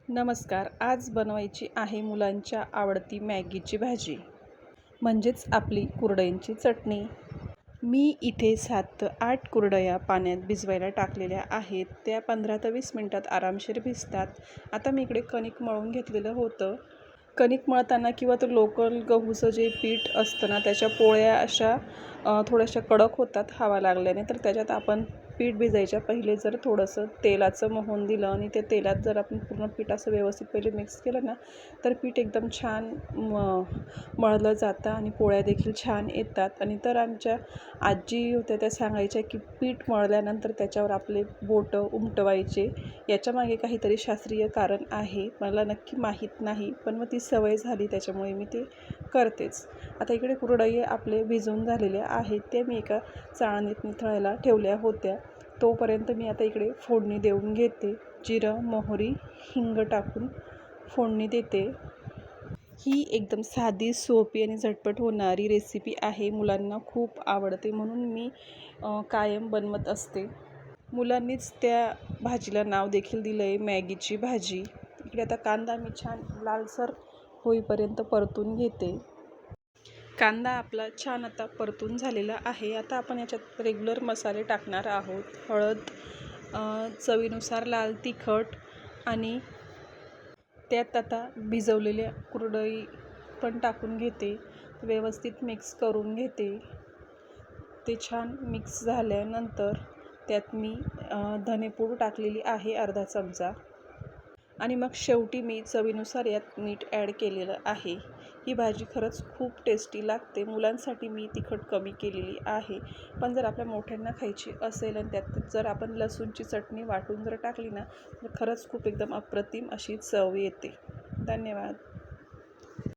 नमस्कार. आज बनवायची आहे मुलांच्या आवडती मॅगीची भाजी, म्हणजेच आपली कुरडयांची चटणी. मी इथे 7 ते 8 कुरडया पाण्यात भिजवायला टाकलेल्या आहेत. त्या 15 ते 20 मिनिटात आरामशीर भिजतात. आता मी इकडे कणिक मळून घेतलेलं होतं. कणिक मळताना किंवा तो लोकल गहूचं जे पीठ असतं ना, त्याच्या पोळ्या अशा थोड्याशा कडक होतात हवा लागल्याने. तर त्याच्यात आपण पीठ भिजायच्या पहिले जर थोडंसं तेलाचं मोहन दिलं आणि त्या तेलात जर आपण पूर्ण पीठ असं व्यवस्थित पहिले मिक्स केलं ना, तर पीठ एकदम छान मळलं जातं आणि पोळ्या देखील छान येतात. आणि तर आमच्या आजी होत्या त्या सांगायच्या की पीठ मळल्यानंतर त्याच्यावर आपले बोटं उमटवायचे. याच्यामागे काहीतरी शास्त्रीय कारण आहे, मला नक्की माहीत नाही, पण मग ती सवय झाली त्याच्यामुळे मी ते करतेच. आता इकडे कुरडई आपले भिजून झालेले आहेत. ते मी एका चाळणीत निथळायला ठेवल्या होत्या. तोपर्यंत मी आता इकडे फोडणी देऊन घेते. जिरं, मोहरी, हिंग टाकून फोडणी देते. ही एकदम साधी, सोपी आणि झटपट होणारी रेसिपी आहे. मुलांना खूप आवडते म्हणून मी कायम बनवत असते. मुलांनीच त्या भाजीला नाव देखील दिलं आहे मॅगीची भाजी. इकडे आता कांदा मी छान लालसर होईपर्यंत परतून घेते. कांदा आपला छान आता परतून झालेला आहे. आता आपण याच्यात रेग्युलर मसाले टाकणार आहोत. हळद, चवीनुसार लाल तिखट आणि त्यात आता भिजवलेल्या कुरडई पण टाकून घेते. व्यवस्थित मिक्स करून घेते. ते छान मिक्स झाल्यानंतर त्यात मी धनेपूड टाकलेली आहे अर्धा चमचा आणि मग शेवटी मी चवीनुसार यात मीठ ॲड केलेलं आहे. ही भाजी खरंच खूप टेस्टी लागते. मुलांसाठी मी तिखट कमी केलेली आहे, पण जर आपल्या मोठ्यांना खायची असेल आणि त्यात जर आपण लसूणची चटणी वाटून जर टाकली ना, तर खरंच खूप एकदम अप्रतिम अशी चव येते. धन्यवाद.